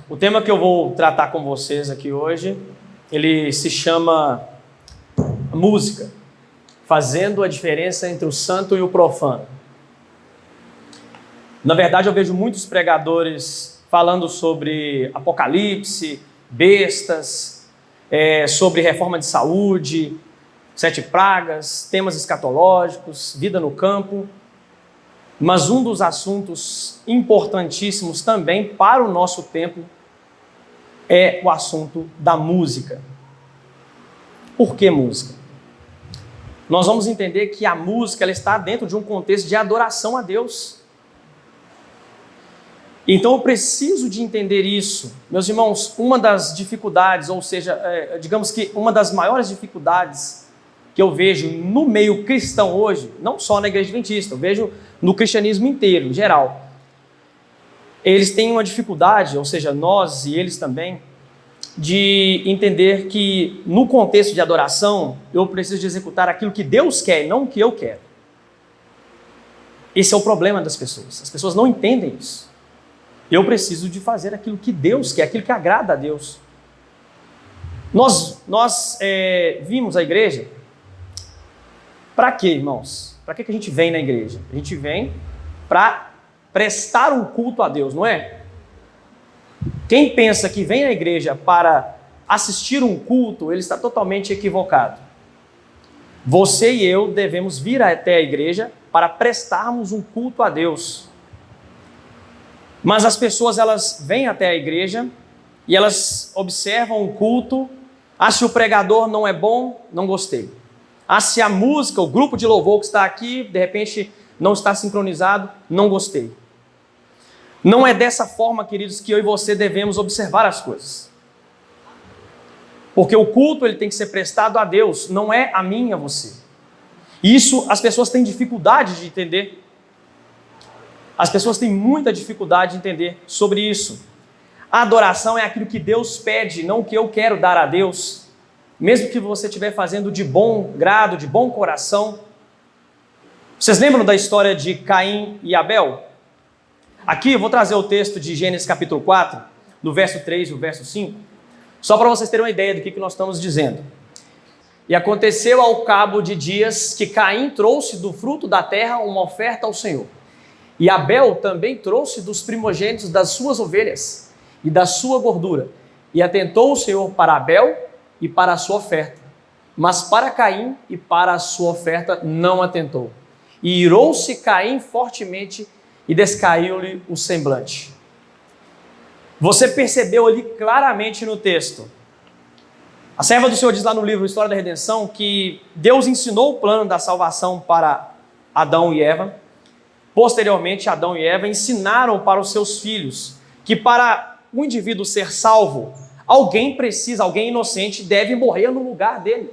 O tema que eu vou tratar com vocês aqui hoje, ele se chama música, fazendo a diferença entre o santo e o profano. Na verdade, eu vejo muitos pregadores falando sobre apocalipse, bestas, sobre reforma de saúde, 7 pragas, temas escatológicos, vida no campo. Mas um dos assuntos importantíssimos também para o nosso tempo é o assunto da música. Por que música? Nós vamos entender que a música ela está dentro de um contexto de adoração a Deus. Então eu preciso de entender isso. Meus irmãos, uma das dificuldades, ou seja, digamos que uma das maiores dificuldades que eu vejo no meio cristão hoje, não só na igreja adventista, eu vejo no cristianismo inteiro, em geral. Eles têm uma dificuldade, ou seja, nós e eles também, de entender que no contexto de adoração, eu preciso de executar aquilo que Deus quer, não o que eu quero. Esse é o problema das pessoas. As pessoas não entendem isso. Eu preciso de fazer aquilo que Deus quer, aquilo que agrada a Deus. Nós vimos a igreja. Para quê, irmãos? Para que a gente vem na igreja? A gente vem para prestar um culto a Deus, não é? Quem pensa que vem à igreja para assistir um culto, ele está totalmente equivocado. Você e eu devemos vir até a igreja para prestarmos um culto a Deus. Mas as pessoas, elas vêm até a igreja e elas observam o culto. Se o pregador não é bom, não gostei. Se a música, o grupo de louvor que está aqui, de repente não está sincronizado, não gostei. Não é dessa forma, queridos, que eu e você devemos observar as coisas. Porque o culto ele tem que ser prestado a Deus, não é a mim e a você. Isso as pessoas têm dificuldade de entender. As pessoas têm muita dificuldade de entender sobre isso. A adoração é aquilo que Deus pede, não o que eu quero dar a Deus. Mesmo que você estiver fazendo de bom grado, de bom coração. Vocês lembram da história de Caim e Abel? Aqui eu vou trazer o texto de Gênesis capítulo 4, do verso 3 e o verso 5, só para vocês terem uma ideia do que nós estamos dizendo. E aconteceu ao cabo de dias que Caim trouxe do fruto da terra uma oferta ao Senhor. E Abel também trouxe dos primogênitos das suas ovelhas e da sua gordura. E atentou o Senhor para Abel e para a sua oferta. Mas para Caim e para a sua oferta não atentou. E irou-se Caim fortemente e descaiu-lhe o semblante. Você percebeu ali claramente no texto. A serva do Senhor diz lá no livro História da Redenção que Deus ensinou o plano da salvação para Adão e Eva. Posteriormente, Adão e Eva ensinaram para os seus filhos que para o indivíduo ser salvo, alguém inocente deve morrer no lugar dele.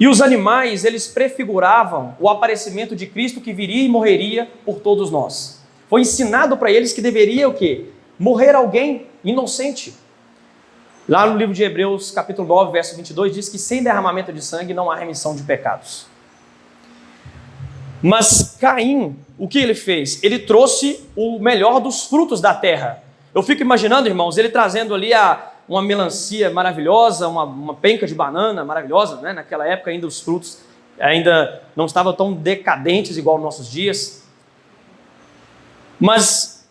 E os animais, eles prefiguravam o aparecimento de Cristo que viria e morreria por todos nós. Foi ensinado para eles que deveria o quê? Morrer alguém inocente. Lá no livro de Hebreus, capítulo 9, verso 22, diz que sem derramamento de sangue não há remissão de pecados. Mas Caim, o que ele fez? Ele trouxe o melhor dos frutos da terra. Eu fico imaginando, irmãos, ele trazendo ali uma melancia maravilhosa, uma penca de banana maravilhosa, né? Naquela época ainda os frutos ainda não estavam tão decadentes igual nos nossos dias. Mas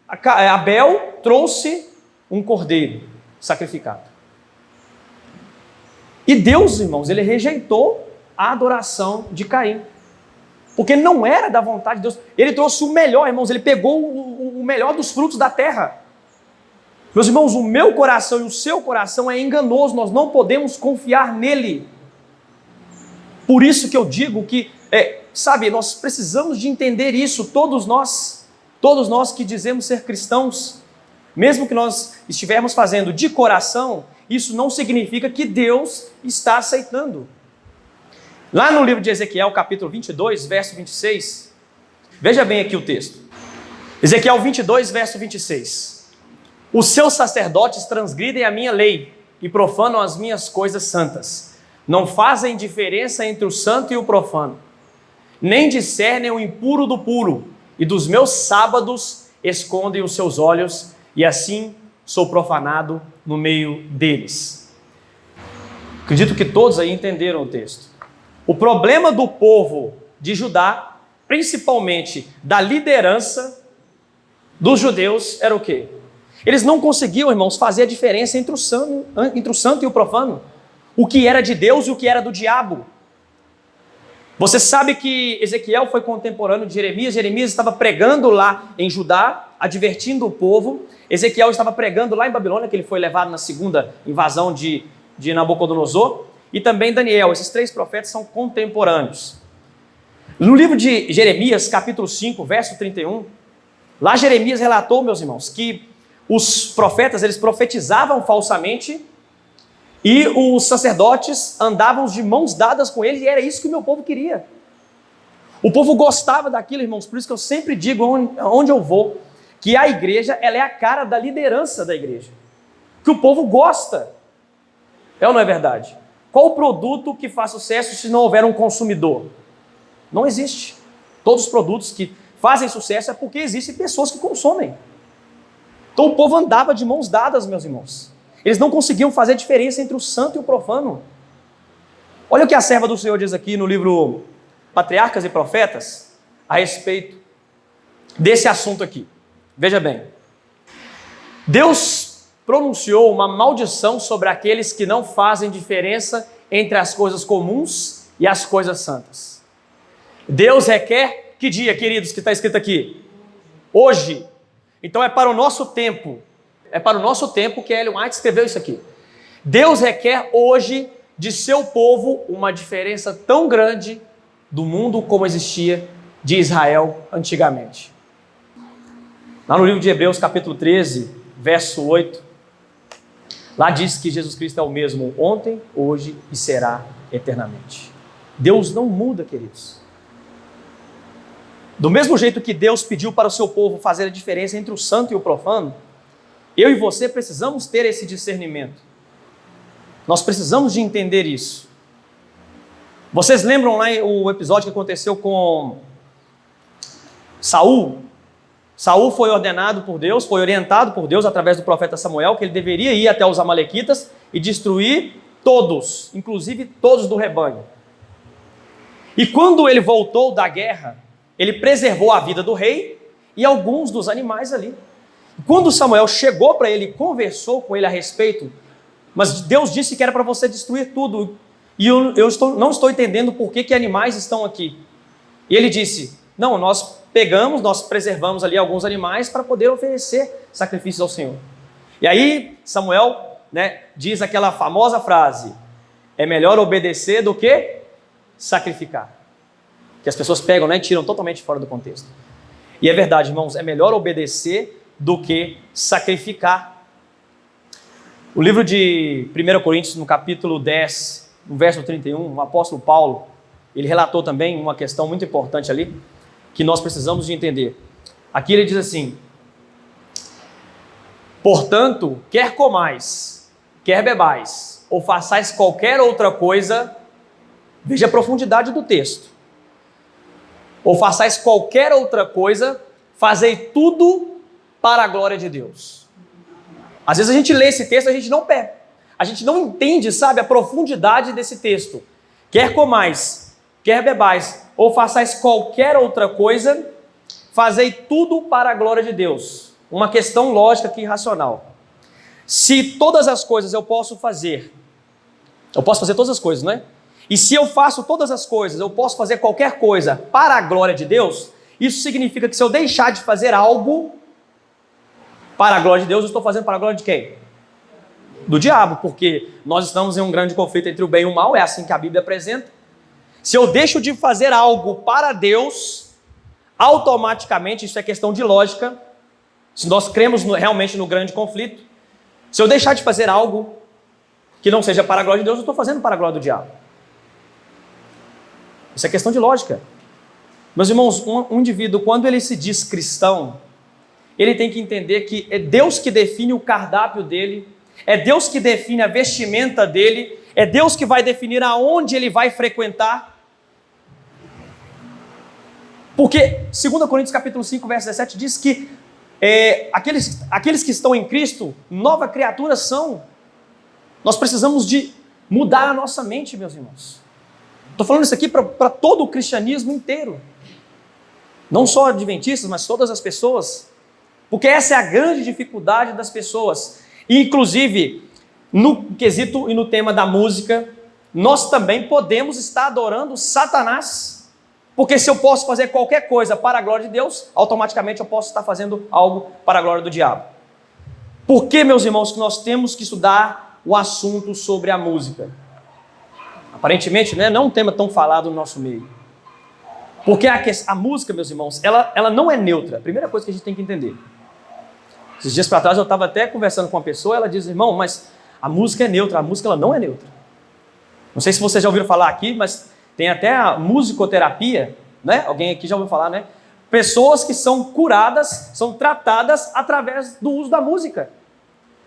Abel trouxe um cordeiro sacrificado. E Deus, irmãos, ele rejeitou a adoração de Caim. Porque não era da vontade de Deus. Ele trouxe o melhor, irmãos, ele pegou o melhor dos frutos da terra. Meus irmãos, o meu coração e o seu coração é enganoso, nós não podemos confiar nele. Por isso que eu digo que, nós precisamos de entender isso, todos nós que dizemos ser cristãos, mesmo que nós estivermos fazendo de coração, isso não significa que Deus está aceitando. Lá no livro de Ezequiel, capítulo 22, verso 26, veja bem aqui o texto. Ezequiel 22, verso 26. Os seus sacerdotes transgridem a minha lei e profanam as minhas coisas santas. Não fazem diferença entre o santo e o profano, nem discernem o impuro do puro, e dos meus sábados escondem os seus olhos e assim sou profanado no meio deles. Acredito que todos aí entenderam o texto. O problema do povo de Judá, principalmente da liderança dos judeus, era o quê? Eles não conseguiam, irmãos, fazer a diferença entre o santo e o profano. O que era de Deus e o que era do diabo. Você sabe que Ezequiel foi contemporâneo de Jeremias. Jeremias estava pregando lá em Judá, advertindo o povo. Ezequiel estava pregando lá em Babilônia, que ele foi levado na segunda invasão de Nabucodonosor. E também Daniel. Esses três profetas são contemporâneos. No livro de Jeremias, capítulo 5, verso 31, lá Jeremias relatou, meus irmãos, que os profetas, eles profetizavam falsamente e os sacerdotes andavam de mãos dadas com eles, e era isso que o meu povo queria. O povo gostava daquilo, irmãos, por isso que eu sempre digo onde eu vou, que a igreja, ela é a cara da liderança da igreja, que o povo gosta. É ou não é verdade? Qual o produto que faz sucesso se não houver um consumidor? Não existe. Todos os produtos que fazem sucesso é porque existem pessoas que consomem. Então o povo andava de mãos dadas, meus irmãos. Eles não conseguiam fazer diferença entre o santo e o profano. Olha o que a serva do Senhor diz aqui no livro Patriarcas e Profetas, a respeito desse assunto aqui. Veja bem. Deus pronunciou uma maldição sobre aqueles que não fazem diferença entre as coisas comuns e as coisas santas. Deus requer, que dia, queridos, que está escrito aqui? Hoje. Então é para o nosso tempo. É para o nosso tempo que Ellen White escreveu isso aqui. Deus requer hoje de seu povo uma diferença tão grande do mundo como existia de Israel antigamente. Lá no livro de Hebreus, capítulo 13, verso 8, lá diz que Jesus Cristo é o mesmo ontem, hoje e será eternamente. Deus não muda, queridos. Do mesmo jeito que Deus pediu para o seu povo fazer a diferença entre o santo e o profano, eu e você precisamos ter esse discernimento. Nós precisamos de entender isso. Vocês lembram lá o episódio que aconteceu com Saul? Saul foi ordenado por Deus, foi orientado por Deus através do profeta Samuel, que ele deveria ir até os amalequitas e destruir todos, inclusive todos do rebanho. E quando ele voltou da guerra, ele preservou a vida do rei e alguns dos animais ali. Quando Samuel chegou para ele e conversou com ele a respeito, mas Deus disse que era para você destruir tudo, e eu não estou entendendo por que animais estão aqui. E ele disse, não, nós preservamos ali alguns animais para poder oferecer sacrifícios ao Senhor. E aí Samuel, diz aquela famosa frase, é melhor obedecer do que sacrificar. Que as pessoas pegam, e tiram totalmente fora do contexto. E é verdade, irmãos, é melhor obedecer do que sacrificar. O livro de 1 Coríntios, no capítulo 10, no verso 31, o apóstolo Paulo, ele relatou também uma questão muito importante ali, que nós precisamos de entender. Aqui ele diz assim, portanto, quer comais, quer bebais, ou façais qualquer outra coisa, veja a profundidade do texto, ou façais qualquer outra coisa, fazei tudo para a glória de Deus. Às vezes a gente lê esse texto, a gente não entende, sabe, a profundidade desse texto. Quer comais, quer bebais, ou façais qualquer outra coisa, fazei tudo para a glória de Deus. Uma questão lógica aqui, racional. Se todas as coisas eu posso fazer todas as coisas, não é? E se eu faço todas as coisas, eu posso fazer qualquer coisa para a glória de Deus, isso significa que se eu deixar de fazer algo para a glória de Deus, eu estou fazendo para a glória de quem? Do diabo, porque nós estamos em um grande conflito entre o bem e o mal, é assim que a Bíblia apresenta. Se eu deixo de fazer algo para Deus, automaticamente, isso é questão de lógica, se nós cremos realmente no grande conflito, se eu deixar de fazer algo que não seja para a glória de Deus, eu estou fazendo para a glória do diabo. Isso é questão de lógica. Meus irmãos, um indivíduo, quando ele se diz cristão, ele tem que entender que é Deus que define o cardápio dele, é Deus que define a vestimenta dele, é Deus que vai definir aonde ele vai frequentar. Porque 2 Coríntios capítulo 5, verso 17 diz que aqueles que estão em Cristo, nova criatura são. Nós precisamos de mudar a nossa mente, meus irmãos. Estou falando isso aqui para todo o cristianismo inteiro. Não só adventistas, mas todas as pessoas. Porque essa é a grande dificuldade das pessoas. E, inclusive, no quesito e no tema da música, nós também podemos estar adorando Satanás. Porque se eu posso fazer qualquer coisa para a glória de Deus, automaticamente eu posso estar fazendo algo para a glória do diabo. Por que, meus irmãos, que nós temos que estudar o assunto sobre a música? Aparentemente, né, não é um tema tão falado no nosso meio. Porque a música, meus irmãos, ela não é neutra. Primeira coisa que a gente tem que entender. Esses dias para trás eu estava até conversando com uma pessoa, ela diz, irmão, mas a música é neutra, a música ela não é neutra. Não sei se vocês já ouviram falar aqui, mas tem até a musicoterapia, né? Alguém aqui já ouviu falar, né? Pessoas que são curadas, são tratadas através do uso da música.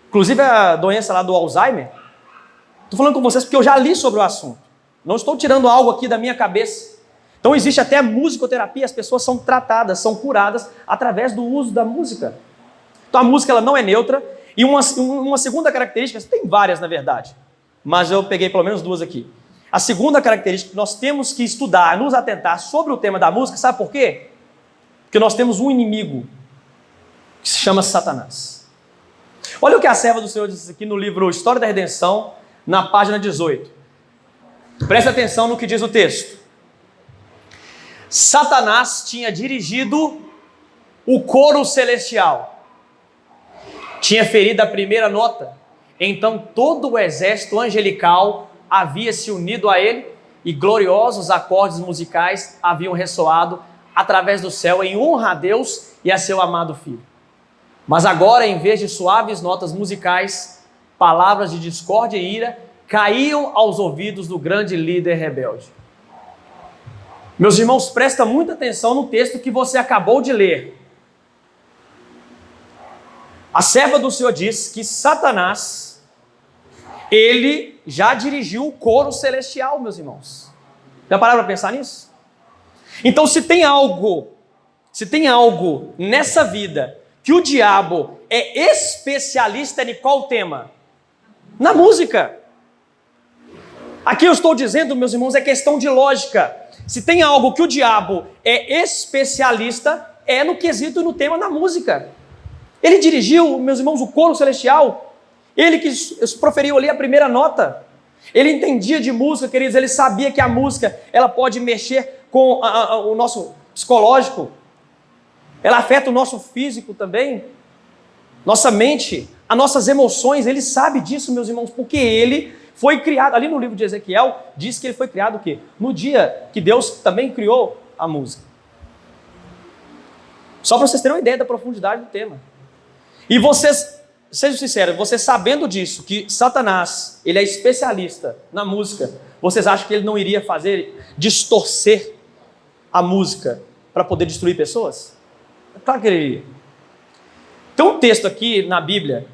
Inclusive a doença lá do Alzheimer. Estou falando com vocês porque eu já li sobre o assunto. Não estou tirando algo aqui da minha cabeça. Então existe até musicoterapia, as pessoas são tratadas, são curadas através do uso da música. Então a música ela não é neutra. E uma segunda característica, tem várias na verdade, mas eu peguei pelo menos duas aqui. A segunda característica que nós temos que estudar, nos atentar sobre o tema da música, sabe por quê? Porque nós temos um inimigo que se chama Satanás. Olha o que a serva do Senhor diz aqui no livro História da Redenção, na página 18. Presta atenção no que diz o texto. Satanás tinha dirigido o coro celestial. Tinha ferido a primeira nota. Então todo o exército angelical havia se unido a ele e gloriosos acordes musicais haviam ressoado através do céu em honra a Deus e a seu amado Filho. Mas agora, em vez de suaves notas musicais, palavras de discórdia e ira caíam aos ouvidos do grande líder rebelde. Meus irmãos, presta muita atenção no texto que você acabou de ler. A serva do Senhor diz que Satanás, ele já dirigiu o coro celestial, meus irmãos. Já pararam para pensar nisso? Então, se tem algo nessa vida que o diabo é especialista em qual tema? Na música. Aqui eu estou dizendo, meus irmãos, é questão de lógica. Se tem algo que o diabo é especialista, é no quesito e no tema da música. Ele dirigiu, meus irmãos, o coro celestial. Ele que proferiu ali a primeira nota. Ele entendia de música, queridos. Ele sabia que a música ela pode mexer com o nosso psicológico. Ela afeta o nosso físico também. Nossa mente, as nossas emoções. Ele sabe disso, meus irmãos, porque ele foi criado. Ali no livro de Ezequiel, diz que ele foi criado o quê? No dia que Deus também criou a música. Só para vocês terem uma ideia da profundidade do tema. E vocês, sejam sinceros, vocês sabendo disso, que Satanás, ele é especialista na música, vocês acham que ele não iria distorcer a música para poder destruir pessoas? É claro que ele iria. Tem um texto aqui na Bíblia,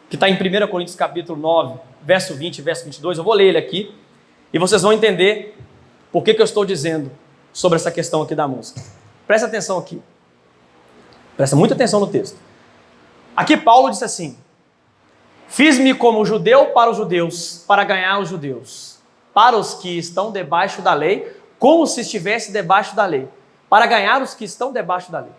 que está em 1 Coríntios capítulo 9, verso 20 e verso 22, eu vou ler ele aqui, e vocês vão entender por que eu estou dizendo sobre essa questão aqui da música. Presta atenção aqui. Presta muita atenção no texto. Aqui Paulo disse assim: fiz-me como judeu para os judeus, para ganhar os judeus. Para os que estão debaixo da lei, como se estivesse debaixo da lei. Para ganhar os que estão debaixo da lei.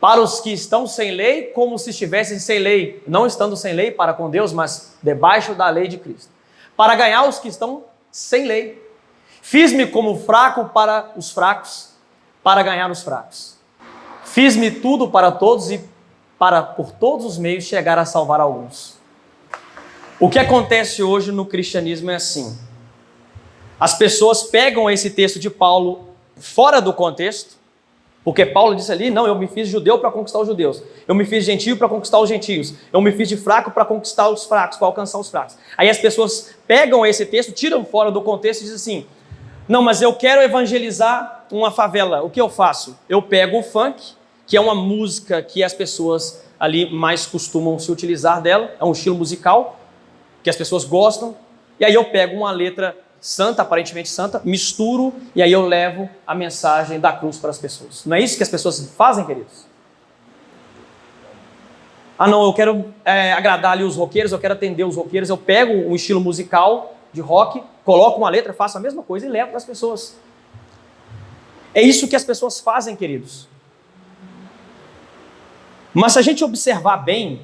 Para os que estão sem lei, como se estivessem sem lei. Não estando sem lei para com Deus, mas debaixo da lei de Cristo. Para ganhar os que estão sem lei. Fiz-me como fraco para os fracos, para ganhar os fracos. Fiz-me tudo para todos e para, por todos os meios, chegar a salvar alguns. O que acontece hoje no cristianismo é assim. As pessoas pegam esse texto de Paulo fora do contexto, porque Paulo disse ali, não, eu me fiz judeu para conquistar os judeus. Eu me fiz gentio para conquistar os gentios. Eu me fiz de fraco para conquistar os fracos, para alcançar os fracos. Aí as pessoas pegam esse texto, tiram fora do contexto e dizem assim, não, mas eu quero evangelizar uma favela. O que eu faço? Eu pego o funk, que é uma música que as pessoas ali mais costumam se utilizar dela, é um estilo musical que as pessoas gostam, e aí eu pego uma letra santa, aparentemente santa, misturo, e aí eu levo a mensagem da cruz para as pessoas. Não é isso que as pessoas fazem, queridos? Ah não, eu quero agradar ali os roqueiros, eu quero atender os roqueiros, eu pego um estilo musical de rock, coloco uma letra, faço a mesma coisa e levo para as pessoas. É isso que as pessoas fazem, queridos. Mas se a gente observar bem,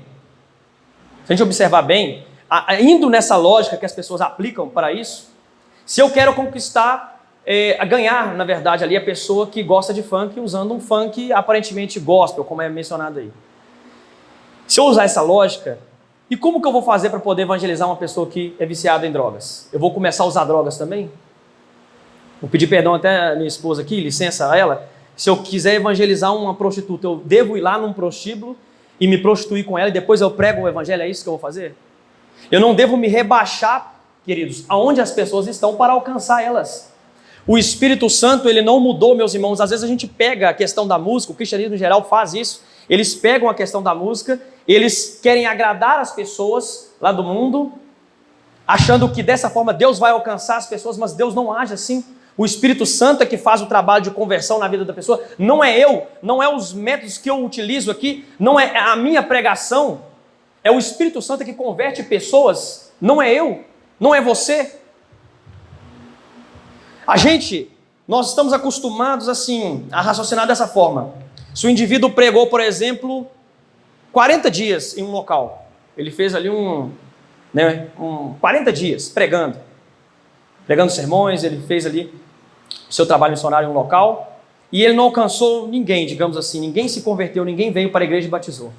indo nessa lógica que as pessoas aplicam para isso, se eu quero conquistar, ganhar, na verdade, ali a pessoa que gosta de funk usando um funk aparentemente gospel, como é mencionado aí. Se eu usar essa lógica, e como que eu vou fazer para poder evangelizar uma pessoa que é viciada em drogas? Eu vou começar a usar drogas também? Vou pedir perdão até a minha esposa aqui, licença a ela. Se eu quiser evangelizar uma prostituta, eu devo ir lá num prostíbulo e me prostituir com ela e depois eu prego o evangelho? É isso que eu vou fazer? Eu não devo me rebaixar, queridos, aonde as pessoas estão para alcançar elas. O Espírito Santo, ele não mudou, meus irmãos. Às vezes a gente pega a questão da música, o cristianismo em geral faz isso. Eles pegam a questão da música, eles querem agradar as pessoas lá do mundo, achando que dessa forma Deus vai alcançar as pessoas, mas Deus não age assim. O Espírito Santo é que faz o trabalho de conversão na vida da pessoa. Não é eu, não é os métodos que eu utilizo aqui, não é a minha pregação. É o Espírito Santo que converte pessoas, não é eu, não é você. Nós estamos acostumados assim, a raciocinar dessa forma. Se o indivíduo pregou, por exemplo, 40 dias em um local, ele fez ali 40 dias pregando sermões, ele fez ali o seu trabalho missionário em um local, e ele não alcançou ninguém, digamos assim, ninguém se converteu, ninguém veio para a igreja e batizou.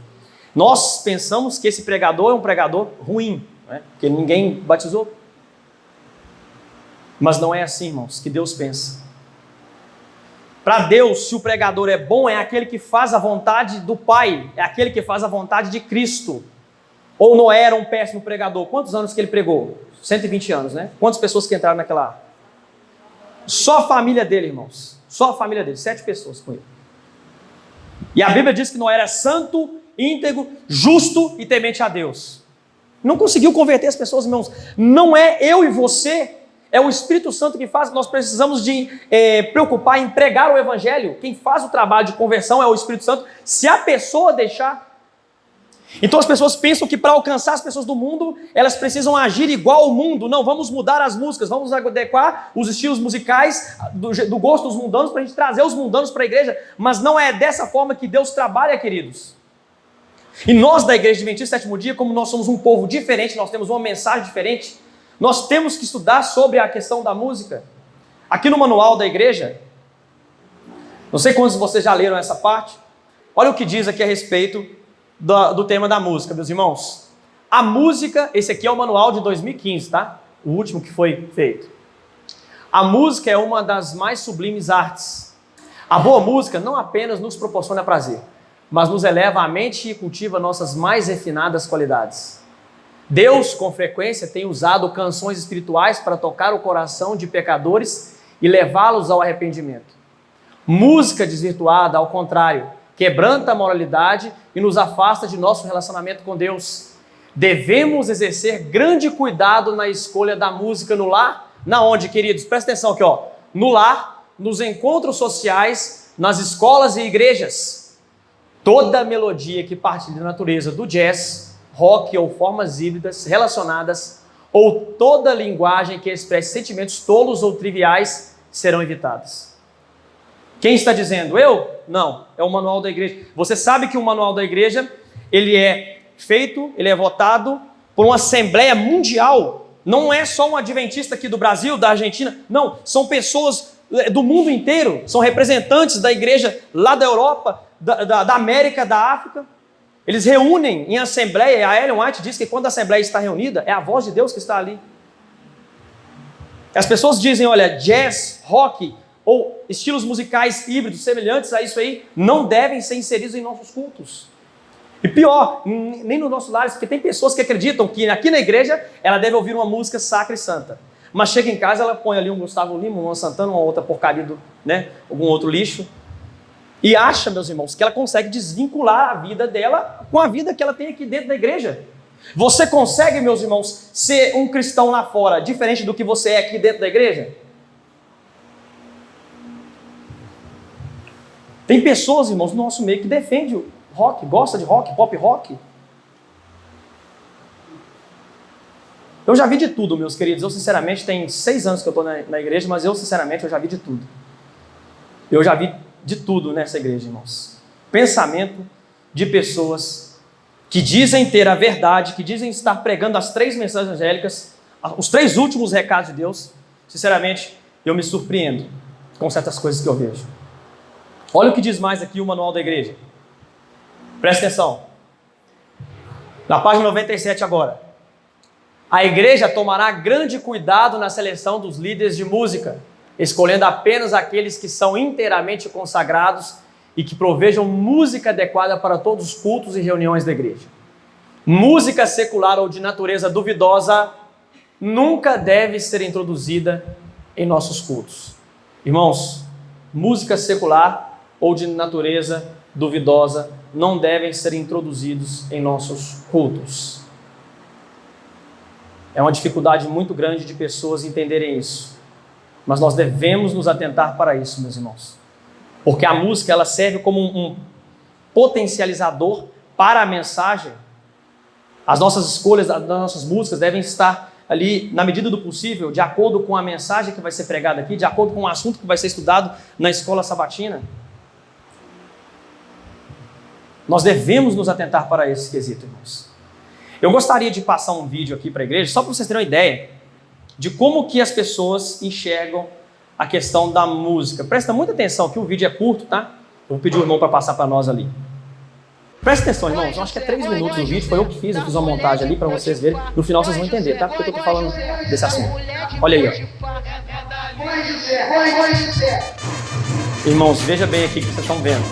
Nós pensamos que esse pregador é um pregador ruim, né? Porque ninguém batizou. Mas não é assim, irmãos, que Deus pensa. Para Deus, se o pregador é bom, é aquele que faz a vontade do Pai, é aquele que faz a vontade de Cristo. Ou Noé era um péssimo pregador? Quantos anos que ele pregou? 120 anos, né? Quantas pessoas que entraram naquela arca? Só a família dele, irmãos. Só a família dele, 7 pessoas com ele. E a Bíblia diz que Noé era santo, íntegro, justo e temente a Deus. Não conseguiu converter as pessoas, irmãos. Não é eu e você, é o Espírito Santo que faz. Nós precisamos de preocupar em pregar o Evangelho. Quem faz o trabalho de conversão é o Espírito Santo, se a pessoa deixar. Então as pessoas pensam que para alcançar as pessoas do mundo, elas precisam agir igual ao mundo. Não, vamos mudar as músicas, vamos adequar os estilos musicais do gosto dos mundanos para a gente trazer os mundanos para a igreja. Mas não é dessa forma que Deus trabalha, queridos. E nós da Igreja Adventista Sétimo Dia, como nós somos um povo diferente, nós temos uma mensagem diferente, nós temos que estudar sobre a questão da música. Aqui no manual da igreja, não sei quantos de vocês já leram essa parte, olha o que diz aqui a respeito do tema da música, meus irmãos. A música, esse aqui é o manual de 2015, tá? O último que foi feito. A música é uma das mais sublimes artes. A boa música não apenas nos proporciona prazer, mas nos eleva a mente e cultiva nossas mais refinadas qualidades. Deus, com frequência, tem usado canções espirituais para tocar o coração de pecadores e levá-los ao arrependimento. Música desvirtuada, ao contrário, quebranta a moralidade e nos afasta de nosso relacionamento com Deus. Devemos exercer grande cuidado na escolha da música no lar. Na onde, queridos? Presta atenção aqui, ó. No lar, nos encontros sociais, nas escolas e igrejas. Toda melodia que parte da natureza do jazz, rock ou formas híbridas relacionadas, ou toda linguagem que expresse sentimentos tolos ou triviais, serão evitadas. Quem está dizendo? Eu? Não, é o manual da igreja. Você sabe que o manual da igreja, ele é feito, ele é votado por uma assembleia mundial. Não é só um adventista aqui do Brasil, da Argentina. Não, são pessoas do mundo inteiro. São representantes da igreja lá da Europa, da América, da África. Eles reúnem em assembleia. A Ellen White diz que quando a assembleia está reunida, é a voz de Deus que está ali. As pessoas dizem, olha, jazz, rock ou estilos musicais híbridos semelhantes a isso aí, não devem ser inseridos em nossos cultos. E pior, nem nos nossos lares, porque tem pessoas que acreditam que aqui na igreja ela deve ouvir uma música sacra e santa. Mas chega em casa, ela põe ali um Gustavo Lima, uma Santana, uma outra porcaria, algum outro lixo. E acha, meus irmãos, que ela consegue desvincular a vida dela com a vida que ela tem aqui dentro da igreja. Você consegue, meus irmãos, ser um cristão lá fora, diferente do que você é aqui dentro da igreja? Tem pessoas, irmãos, no nosso meio que defendem o rock, gosta de rock, pop rock. Eu já vi de tudo, meus queridos. Eu, sinceramente, tem 6 anos que eu estou na igreja, mas eu, sinceramente, eu já vi de tudo. Eu já vi de tudo nessa igreja, irmãos. Pensamento de pessoas que dizem ter a verdade, que dizem estar pregando as 3 mensagens angélicas, os 3 últimos recados de Deus. Sinceramente, eu me surpreendo com certas coisas que eu vejo. Olha o que diz mais aqui o manual da igreja. Presta atenção. Na página 97 agora. A igreja tomará grande cuidado na seleção dos líderes de música, escolhendo apenas aqueles que são inteiramente consagrados e que provejam música adequada para todos os cultos e reuniões da igreja. Música secular ou de natureza duvidosa nunca deve ser introduzida em nossos cultos. Irmãos, música secular ou de natureza duvidosa não devem ser introduzidos em nossos cultos. É uma dificuldade muito grande de pessoas entenderem isso. Mas nós devemos nos atentar para isso, meus irmãos. Porque a música, ela serve como um potencializador para a mensagem. As nossas escolhas das nossas músicas devem estar ali, na medida do possível, de acordo com a mensagem que vai ser pregada aqui, de acordo com o assunto que vai ser estudado na escola sabatina. Nós devemos nos atentar para esse quesito, irmãos. Eu gostaria de passar um vídeo aqui para a igreja, só para vocês terem uma ideia de como que as pessoas enxergam a questão da música. Presta muita atenção, que o vídeo é curto, tá? Eu vou pedir o irmão para passar para nós ali. Presta atenção, irmãos, eu acho que é 3 minutos o vídeo, foi eu que fiz uma montagem ali para vocês verem. No final vocês vão entender, tá? Porque eu tô falando desse assunto. Olha aí, ó. Irmãos, veja bem aqui o que vocês estão vendo.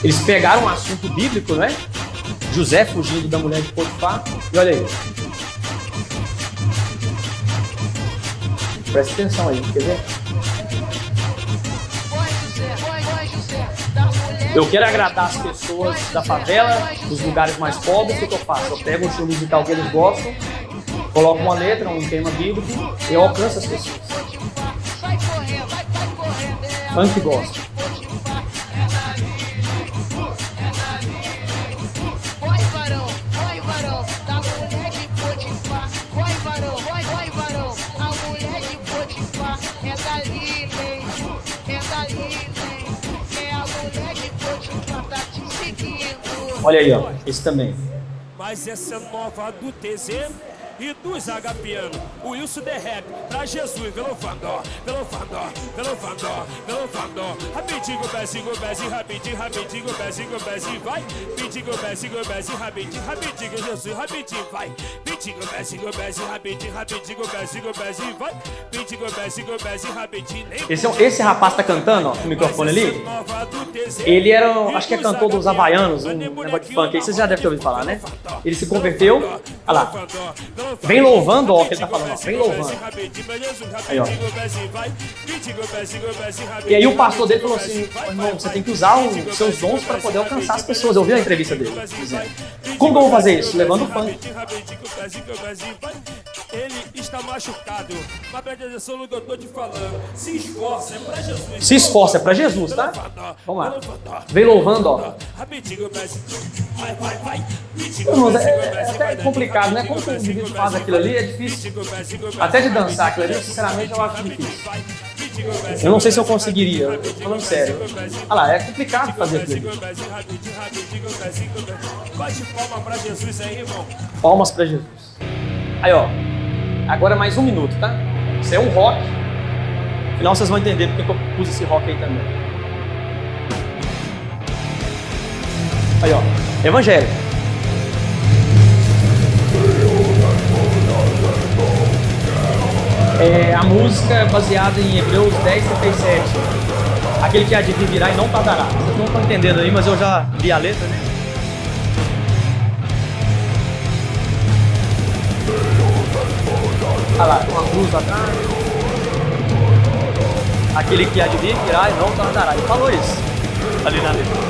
Eles pegaram um assunto bíblico, não é? José fugindo da mulher de Potifar, e olha aí. Presta atenção aí, quer ver? Eu quero agradar as pessoas da favela, dos lugares mais pobres. O que eu faço? Eu pego um estilo musical que eles gostam, coloco uma letra, um tema bíblico e eu alcanço as pessoas. Funk gosta. Olha aí, ó, esse também. Mas essa é nova do TZ e dos agapianos. O Wilson de rap pra Jesus, velofandó, velofandó, velofandó, velofandó. Rapidinho, bezinho, bezinho, rapidinho, rapidinho, bezinho, bezinho, vai. Rapidinho, bezinho, bezinho, rapidinho, rapidinho, Jesus, rapidinho, vai. Rapidinho, bezinho, bezinho, rapidinho, rapidinho, bezinho, bezinho, vai. Rapidinho, bezinho, bezinho, rapidinho. Esse rapaz tá cantando, ó, com o microfone ali. Ele era, acho que é cantor dos Havaianos, um negócio de funk aí, vocês já devem ter ouvido falar, né? Ele se converteu, olha lá. Vem louvando, ó, o que ele tá falando, ó. Vem louvando. Aí, ó. E aí o pastor dele falou assim: irmão, você tem que usar os seus dons para poder alcançar as pessoas. Eu vi a entrevista dele dizendo. Como que eu vou fazer isso? Levando o funk. Ele está machucado, mas presta atenção no que eu tô te falando. Se esforça, é pra Jesus. Se esforça, é pra Jesus, tá? Vamos lá. Vem louvando, ó. Irmãos, é até complicado, né? Como que o indivíduo faz aquilo ali, é difícil. Até de dançar aquilo ali, sinceramente, eu acho difícil. Eu não sei se eu conseguiria, eu tô falando sério. Olha lá, é complicado fazer aquilo ali. Bate palma pra Jesus aí, irmão. Palmas pra Jesus. Aí, ó. Agora mais 1 minuto, tá? Isso é um rock. No final vocês vão entender porque eu pus esse rock aí também. Aí, ó. Evangelho. A música é baseada em Hebreus 10:37. Aquele que há de vir virá e não tardará. Vocês não estão entendendo aí, mas eu já li a letra, né? Olha lá, com a cruz atrás. Aquele que há de vir virá e não tardará. Ele falou isso ali na letra.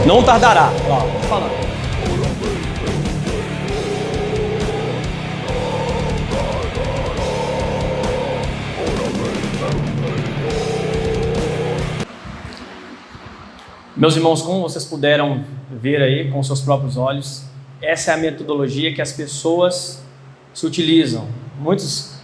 Não tardará. Ó, tô falando. Meus irmãos, como vocês puderam ver aí com seus próprios olhos, essa é a metodologia que as pessoas se utilizam. Muitos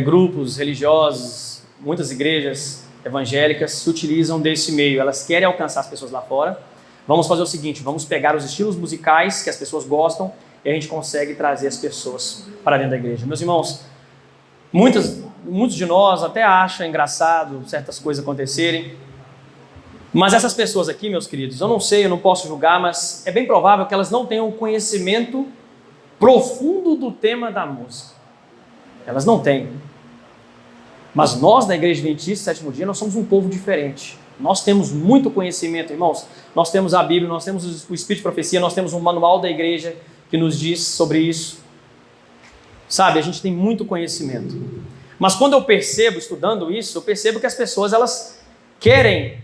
grupos religiosos, muitas igrejas evangélicas se utilizam desse meio. Elas querem alcançar as pessoas lá fora. Vamos fazer o seguinte, vamos pegar os estilos musicais que as pessoas gostam e a gente consegue trazer as pessoas para dentro da igreja. Meus irmãos, muitos de nós até acham engraçado certas coisas acontecerem, mas essas pessoas aqui, meus queridos, eu não sei, eu não posso julgar, mas é bem provável que elas não tenham um conhecimento profundo do tema da música. Elas não têm. Mas nós, da Igreja Adventista Sétimo Dia, nós somos um povo diferente. Nós temos muito conhecimento, irmãos. Nós temos a Bíblia, nós temos o Espírito de Profecia, nós temos um manual da igreja que nos diz sobre isso. Sabe, a gente tem muito conhecimento. Mas quando eu percebo, estudando isso, eu percebo que as pessoas, elas querem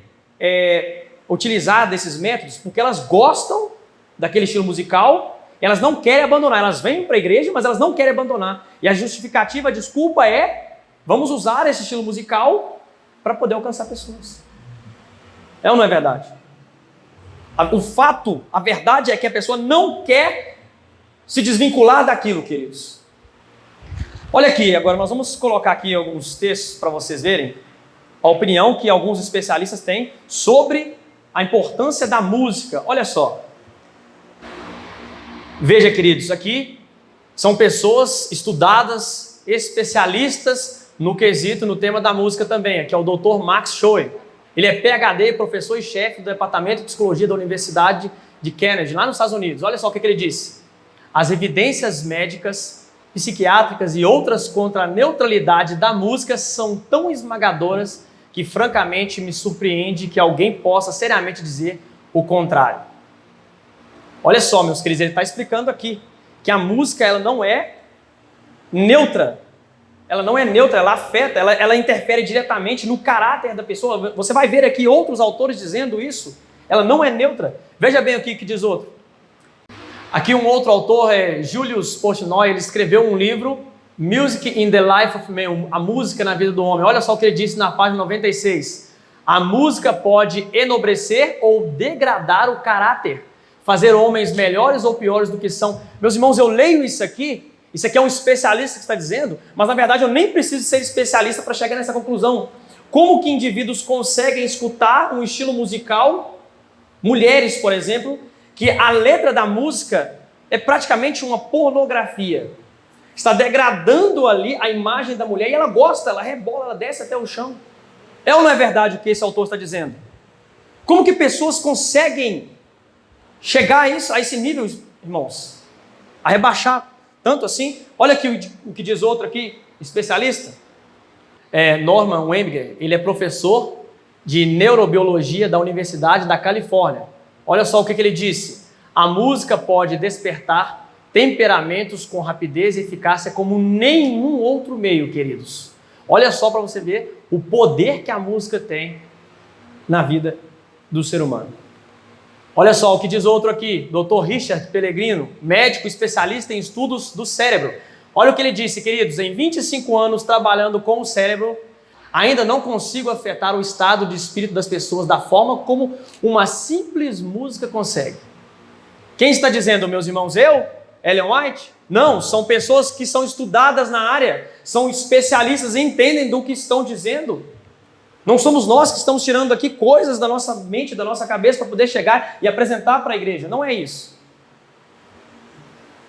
utilizar desses métodos porque elas gostam daquele estilo musical, elas não querem abandonar, elas vêm para a igreja, mas elas não querem abandonar. E a justificativa, a desculpa é, vamos usar esse estilo musical para poder alcançar pessoas. É ou não é verdade? O fato, a verdade é que a pessoa não quer se desvincular daquilo, queridos. Olha aqui, agora nós vamos colocar aqui alguns textos para vocês verem a opinião que alguns especialistas têm sobre a importância da música. Olha só. Veja, queridos, aqui são pessoas estudadas, especialistas no quesito, no tema da música também. Aqui é o Dr. Max Schoen. Ele é PhD, professor e chefe do Departamento de Psicologia da Universidade de Kennedy, lá nos Estados Unidos. Olha só o que ele disse. As evidências médicas, psiquiátricas e outras contra a neutralidade da música são tão esmagadoras que francamente me surpreende que alguém possa seriamente dizer o contrário. Olha só, meus queridos, ele está explicando aqui que a música ela não é neutra. Ela não é neutra, ela afeta, ela interfere diretamente no caráter da pessoa. Você vai ver aqui outros autores dizendo isso. Ela não é neutra. Veja bem aqui o que diz outro. Aqui um outro autor, Julius Portnoy, ele escreveu um livro, Music in the Life of Man, a música na vida do homem. Olha só o que ele disse na página 96. A música pode enobrecer ou degradar o caráter, fazer homens melhores ou piores do que são. Meus irmãos, eu leio isso aqui é um especialista que está dizendo, mas na verdade eu nem preciso ser especialista para chegar nessa conclusão. Como que indivíduos conseguem escutar um estilo musical, mulheres, por exemplo, que a letra da música é praticamente uma pornografia. Está degradando ali a imagem da mulher e ela gosta, ela rebola, ela desce até o chão. É ou não é verdade o que esse autor está dizendo? Como que pessoas conseguem chegar a esse nível, irmãos? A rebaixar tanto assim? Olha aqui o que diz outro aqui, especialista. Norman Wembiger, ele é professor de neurobiologia da Universidade da Califórnia. Olha só o que ele disse. A música pode despertar temperamentos com rapidez e eficácia como nenhum outro meio, queridos. Olha só para você ver o poder que a música tem na vida do ser humano. Olha só o que diz outro aqui, Dr. Richard Pellegrino, médico especialista em estudos do cérebro. Olha o que ele disse, queridos, em 25 anos trabalhando com o cérebro, ainda não consigo afetar o estado de espírito das pessoas da forma como uma simples música consegue. Quem está dizendo, meus irmãos? Eu? Ellen White? Não, são pessoas que são estudadas na área, são especialistas e entendem do que estão dizendo. Não somos nós que estamos tirando aqui coisas da nossa mente, da nossa cabeça para poder chegar e apresentar para a igreja. Não é isso.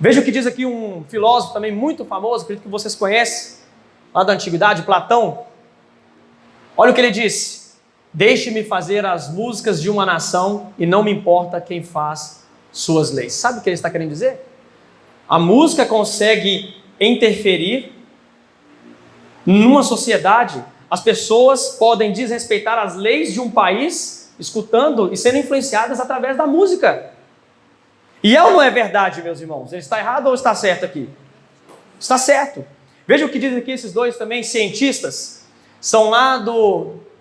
Veja o que diz aqui um filósofo também muito famoso, acredito que vocês conhecem, lá da antiguidade, Platão. Olha o que ele disse. Deixe-me fazer as músicas de uma nação e não me importa quem faz suas leis. Sabe o que ele está querendo dizer? A música consegue interferir numa sociedade. As pessoas podem desrespeitar as leis de um país escutando e sendo influenciadas através da música. E é ou não é verdade, meus irmãos? Ele está errado ou está certo aqui? Está certo. Veja o que dizem aqui esses dois também, cientistas. São lá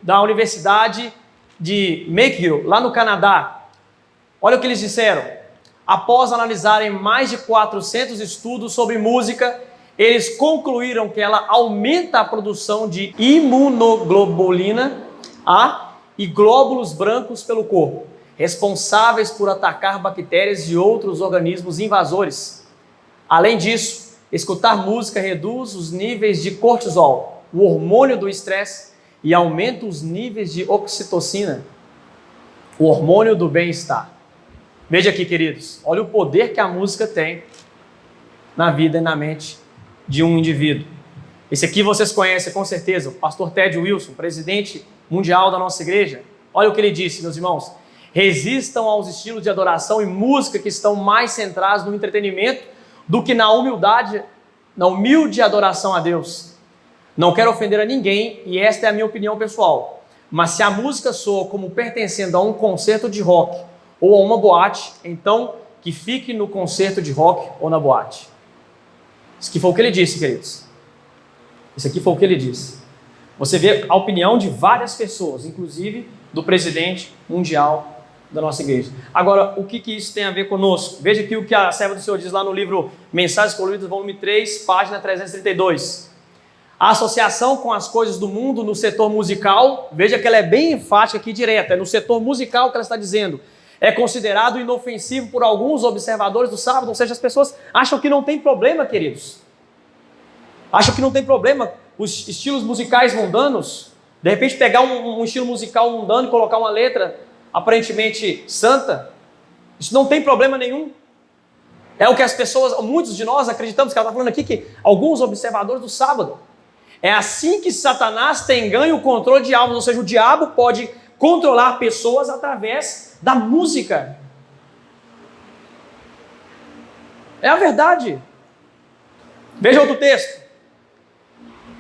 da Universidade de McGill, lá no Canadá. Olha o que eles disseram. Após analisarem mais de 400 estudos sobre música, eles concluíram que ela aumenta a produção de imunoglobulina A e glóbulos brancos pelo corpo, responsáveis por atacar bactérias e outros organismos invasores. Além disso, escutar música reduz os níveis de cortisol, o hormônio do estresse, e aumenta os níveis de oxitocina, o hormônio do bem-estar. Veja aqui, queridos, olha o poder que a música tem na vida e na mente de um indivíduo. Esse aqui vocês conhecem com certeza, o pastor Ted Wilson, presidente mundial da nossa igreja. Olha o que ele disse, meus irmãos. Resistam aos estilos de adoração e música que estão mais centrados no entretenimento do que na humilde adoração a Deus. Não quero ofender a ninguém e esta é a minha opinião pessoal, mas se a música soa como pertencendo a um concerto de rock ou a uma boate, então que fique no concerto de rock ou na boate. Isso aqui foi o que ele disse, queridos. Isso aqui foi o que ele disse. Você vê a opinião de várias pessoas, inclusive do presidente mundial da nossa igreja. Agora, o que isso tem a ver conosco? Veja aqui o que a serva do Senhor diz lá no livro Mensagens Coloridas, volume 3, página 332. A associação com as coisas do mundo no setor musical, veja que ela é bem enfática aqui direta, é no setor musical que ela está dizendo, é considerado inofensivo por alguns observadores do sábado, ou seja, as pessoas acham que não tem problema, queridos. Acham que não tem problema os estilos musicais mundanos, de repente pegar um estilo musical mundano e colocar uma letra aparentemente santa, isso não tem problema nenhum. É o que as pessoas, muitos de nós acreditamos, que ela está falando aqui, que alguns observadores do sábado, é assim que Satanás tem ganho o controle de almas, ou seja, o diabo pode controlar pessoas através da música. É a verdade. Veja outro texto.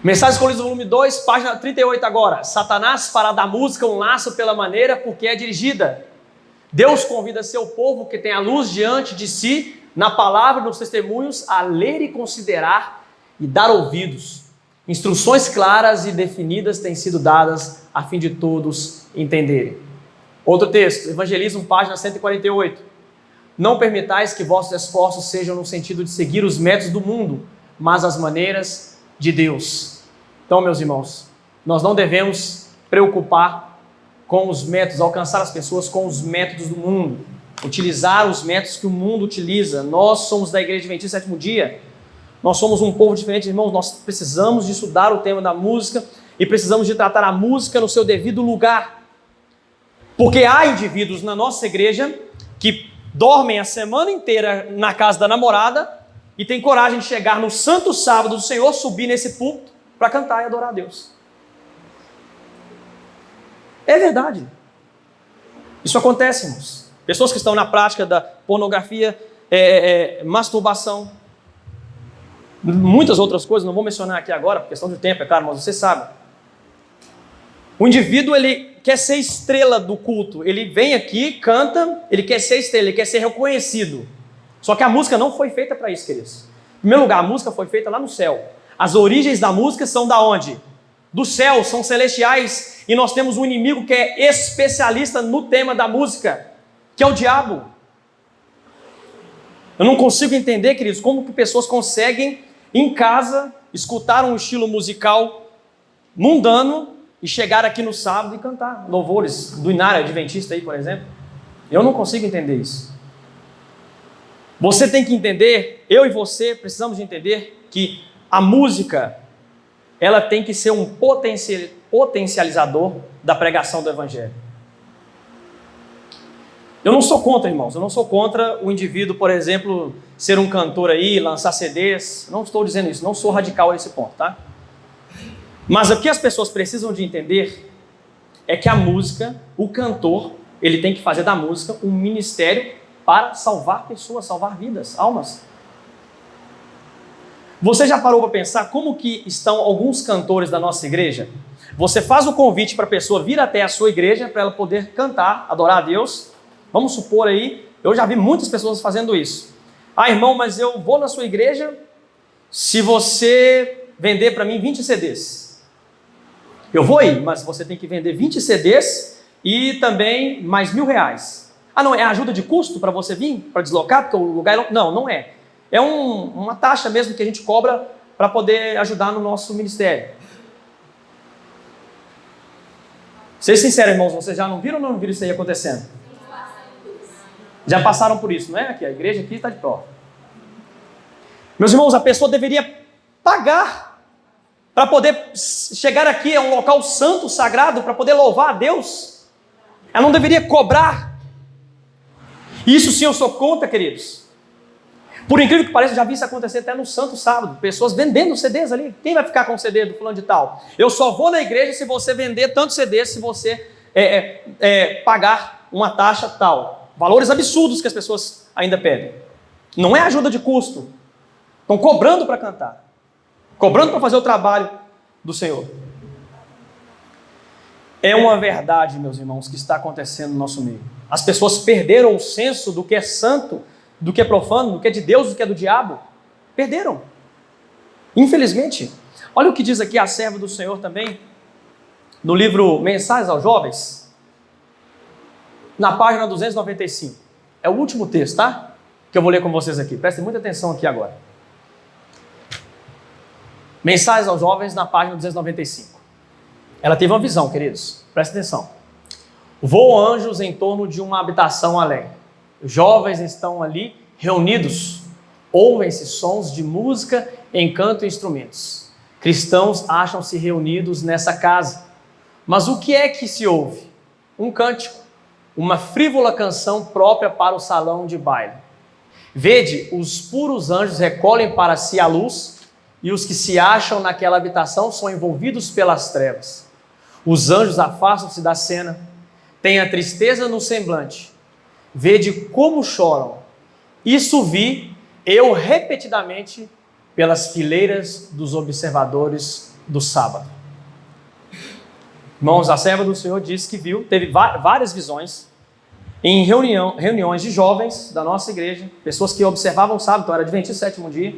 Mensagens Coloridas, volume 2, página 38 agora. Satanás fará da música um laço pela maneira porque é dirigida. Deus convida seu povo que tem a luz diante de si, na palavra e nos testemunhos, a ler e considerar e dar ouvidos. Instruções claras e definidas têm sido dadas a fim de todos entenderem. Outro texto, Evangelismo, página 148. Não permitais que vossos esforços sejam no sentido de seguir os métodos do mundo, mas as maneiras de Deus. Então, meus irmãos, nós não devemos preocupar com os métodos, alcançar as pessoas com os métodos do mundo, utilizar os métodos que o mundo utiliza. Nós somos da Igreja Adventista Sétimo Dia, nós somos um povo diferente, irmãos, nós precisamos de estudar o tema da música e precisamos de tratar a música no seu devido lugar. Porque há indivíduos na nossa igreja que dormem a semana inteira na casa da namorada e tem coragem de chegar no santo sábado do Senhor, subir nesse púlpito para cantar e adorar a Deus. É verdade. Isso acontece, irmãos. Pessoas que estão na prática da pornografia, masturbação, muitas outras coisas, não vou mencionar aqui agora, por questão de tempo, é claro, mas você sabe. O indivíduo, ele quer ser estrela do culto, ele vem aqui, canta, ele quer ser estrela, ele quer ser reconhecido. Só que a música não foi feita para isso, queridos. Em primeiro lugar, a música foi feita lá no céu. As origens da música são da onde? Do céu, são celestiais, e nós temos um inimigo que é especialista no tema da música, que é o diabo. Eu não consigo entender, queridos, como que pessoas conseguem, em casa, escutar um estilo musical mundano e chegar aqui no sábado e cantar louvores do Inário Adventista aí, por exemplo. Eu não consigo entender isso. Você tem que entender, eu e você precisamos de entender que a música, ela tem que ser um potencializador da pregação do Evangelho. Eu não sou contra, irmãos, eu não sou contra o indivíduo, por exemplo, ser um cantor aí, lançar CDs, não estou dizendo isso, não sou radical a esse ponto, tá? Mas o que as pessoas precisam de entender é que a música, o cantor, ele tem que fazer da música um ministério para salvar pessoas, salvar vidas, almas. Você já parou para pensar como que estão alguns cantores da nossa igreja? Você faz o convite para a pessoa vir até a sua igreja para ela poder cantar, adorar a Deus. Vamos supor aí, eu já vi muitas pessoas fazendo isso. Ah, irmão, mas eu vou na sua igreja se você vender para mim 20 CDs. Eu vou ir, mas você tem que vender 20 CDs e também mais R$1.000. Ah, não, é ajuda de custo para você vir, para deslocar, porque o lugar é... Não, não é. É uma taxa mesmo que a gente cobra para poder ajudar no nosso ministério. Seja sincero, irmãos, vocês já não viram ou não viram isso aí acontecendo? Já passaram por isso, não é? Aqui, a igreja aqui está de prova. Meus irmãos, a pessoa deveria pagar para poder chegar aqui a um local santo, sagrado, para poder louvar a Deus. Ela não deveria cobrar. Isso sim eu sou contra, queridos. Por incrível que pareça, eu já vi isso acontecer até no Santo Sábado. Pessoas vendendo CDs ali. Quem vai ficar com o CD do fulano de tal? Eu só vou na igreja se você vender tantos CDs, se você pagar uma taxa tal. Valores absurdos que as pessoas ainda pedem. Não é ajuda de custo. Estão cobrando para cantar. Cobrando para fazer o trabalho do Senhor. É uma verdade, meus irmãos, que está acontecendo no nosso meio. As pessoas perderam o senso do que é santo, do que é profano, do que é de Deus, do que é do diabo. Perderam. Infelizmente. Olha o que diz aqui a serva do Senhor também, no livro Mensagens aos Jovens, na página 295. É o último texto, tá? Que eu vou ler com vocês aqui. Prestem muita atenção aqui agora. Mensagens aos Jovens, na página 295. Ela teve uma visão, queridos. Prestem atenção. Voam anjos em torno de uma habitação além. Jovens estão ali reunidos. Ouvem-se sons de música, encanto e instrumentos. Cristãos acham-se reunidos nessa casa. Mas o que é que se ouve? Um cântico, uma frívola canção própria para o salão de baile. Vede, os puros anjos recolhem para si a luz, e os que se acham naquela habitação são envolvidos pelas trevas. Os anjos afastam-se da cena, têm a tristeza no semblante. Vede como choram. Isso vi eu repetidamente pelas fileiras dos observadores do sábado. Irmãos, a serva do Senhor disse que viu, teve várias visões em reuniões de jovens da nossa igreja, pessoas que observavam o sábado, então era Adventista sétimo dia,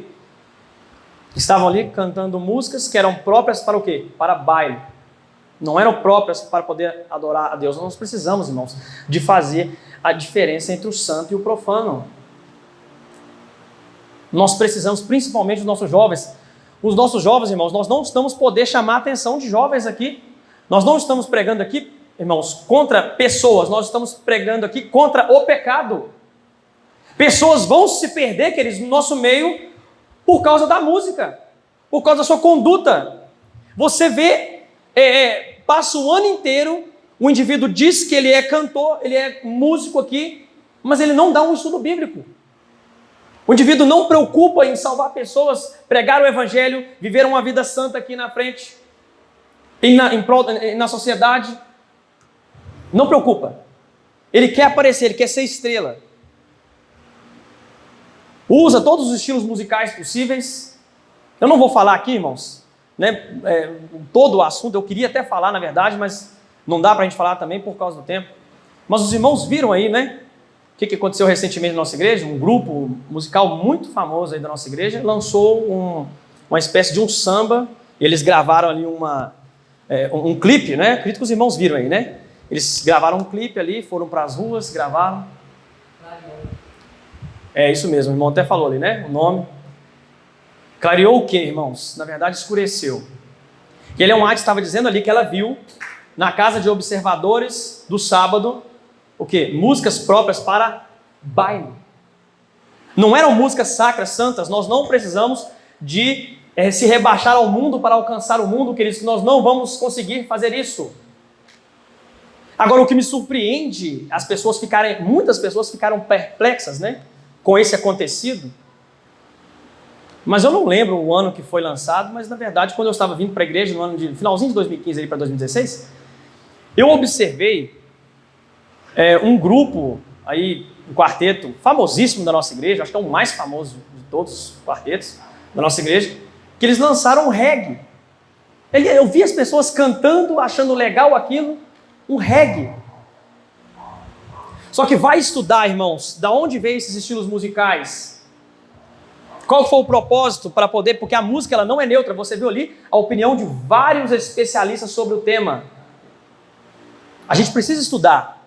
estavam ali cantando músicas que eram próprias para o quê? Para baile. Não eram próprias para poder adorar a Deus. Nós precisamos, irmãos, de fazer a diferença entre o santo e o profano. Nós precisamos, principalmente dos nossos jovens. Os nossos jovens, irmãos, nós não estamos podendo chamar a atenção de jovens aqui. Nós não estamos pregando aqui, irmãos, contra pessoas. Nós estamos pregando aqui contra o pecado. Pessoas vão se perder, queridos, no nosso meio por causa da música, por causa da sua conduta. Você vê, passa o ano inteiro, o indivíduo diz que ele é cantor, ele é músico aqui, mas ele não dá um estudo bíblico. O indivíduo não preocupa em salvar pessoas, pregar o evangelho, viver uma vida santa aqui na frente, na sociedade. Não preocupa. Ele quer aparecer, ele quer ser estrela. Usa todos os estilos musicais possíveis. Eu não vou falar aqui, irmãos, todo o assunto. Eu queria até falar, na verdade, mas não dá para a gente falar também por causa do tempo. Mas os irmãos viram aí, né? O que aconteceu recentemente na nossa igreja? Um grupo musical muito famoso aí da nossa igreja lançou uma espécie de um samba. Eles gravaram ali um clipe, né? Acredito que os irmãos viram aí, né? Eles gravaram um clipe ali, foram para as ruas, gravaram. É isso mesmo, o irmão até falou ali, né? O nome. Clareou o quê, irmãos? Na verdade, escureceu. E Ellen White estava dizendo ali que ela viu na casa de observadores do sábado o quê? Músicas próprias para baile. Não eram músicas sacras, santas. Nós não precisamos de se rebaixar ao mundo para alcançar o mundo, queridos, que nós não vamos conseguir fazer isso. Agora, o que me surpreende, muitas pessoas ficaram perplexas, né, com esse acontecido. Mas eu não lembro o ano que foi lançado, mas na verdade, quando eu estava vindo para a igreja, no finalzinho de 2015 para 2016, eu observei um grupo, aí, um quarteto famosíssimo da nossa igreja, acho que é o mais famoso de todos os quartetos da nossa igreja, que eles lançaram um reggae. Eu vi as pessoas cantando, achando legal aquilo, um reggae. Só que vai estudar, irmãos, da onde veio esses estilos musicais? Qual foi o propósito para poder... Porque a música ela não é neutra. Você viu ali a opinião de vários especialistas sobre o tema. A gente precisa estudar.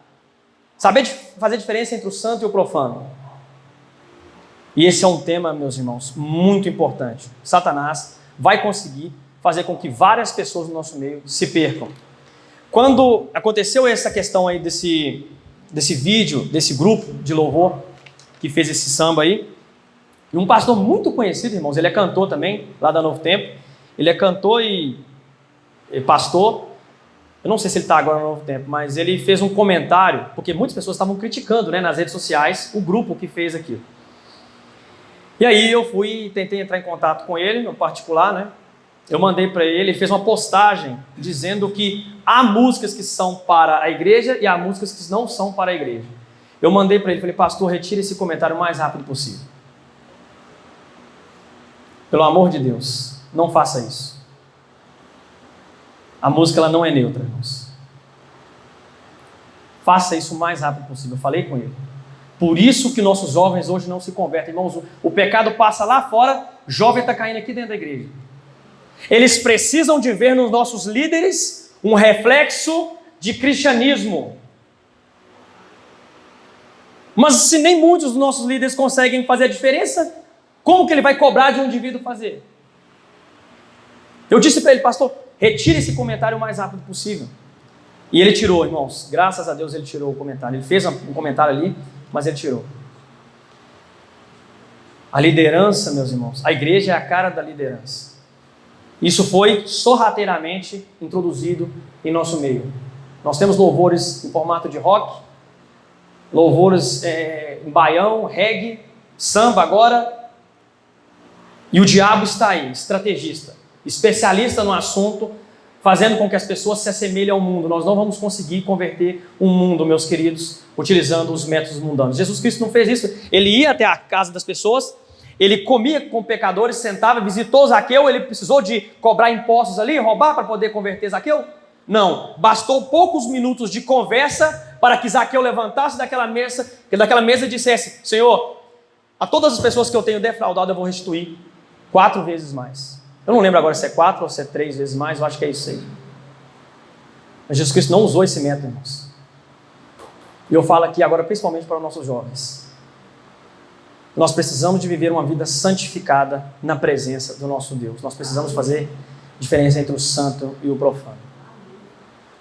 Saber fazer diferença entre o santo e o profano. E esse é um tema, meus irmãos, muito importante. Satanás vai conseguir fazer com que várias pessoas no nosso meio se percam. Quando aconteceu essa questão aí desse vídeo, desse grupo de louvor que fez esse samba aí, e um pastor muito conhecido, irmãos, ele é cantor também, lá da Novo Tempo, ele é cantor e pastor, eu não sei se ele está agora no Novo Tempo, mas ele fez um comentário, porque muitas pessoas estavam criticando, né, nas redes sociais o grupo que fez aquilo. E aí eu fui e tentei entrar em contato com ele, no particular, né? Eu mandei para ele, ele fez uma postagem dizendo que há músicas que são para a igreja e há músicas que não são para a igreja. Eu mandei para ele, falei, pastor, retire esse comentário o mais rápido possível. Pelo amor de Deus, não faça isso. A música ela não é neutra, irmãos. Faça isso o mais rápido possível. Eu falei com ele. Por isso que nossos jovens hoje não se convertem. Irmãos, o pecado passa lá fora, jovem está caindo aqui dentro da igreja. Eles precisam de ver nos nossos líderes um reflexo de cristianismo. Mas se nem muitos dos nossos líderes conseguem fazer a diferença, como que ele vai cobrar de um indivíduo fazer? Eu disse para ele, pastor, retire esse comentário o mais rápido possível. E ele tirou, irmãos. Graças a Deus ele tirou o comentário. Ele fez um comentário ali, mas ele tirou. A liderança, meus irmãos, a igreja é a cara da liderança. Isso foi sorrateiramente introduzido em nosso meio. Nós temos louvores em formato de rock, louvores em baião, reggae, samba agora. E o diabo está aí, estrategista, especialista no assunto, fazendo com que as pessoas se assemelhem ao mundo. Nós não vamos conseguir converter o mundo, meus queridos, utilizando os métodos mundanos. Jesus Cristo não fez isso. Ele ia até a casa das pessoas, ele comia com pecadores, sentava, visitou Zaqueu, ele precisou de cobrar impostos ali, roubar para poder converter Zaqueu? Não, bastou poucos minutos de conversa para que Zaqueu levantasse daquela mesa e dissesse, Senhor, a todas as pessoas que eu tenho defraudado eu vou restituir 4 vezes mais. Eu não lembro agora se é 4 ou se é 3 vezes mais, eu acho que é isso aí. Mas Jesus Cristo não usou esse método, irmãos. E eu falo aqui agora principalmente para os nossos jovens. Nós precisamos de viver uma vida santificada na presença do nosso Deus. Nós precisamos fazer diferença entre o santo e o profano.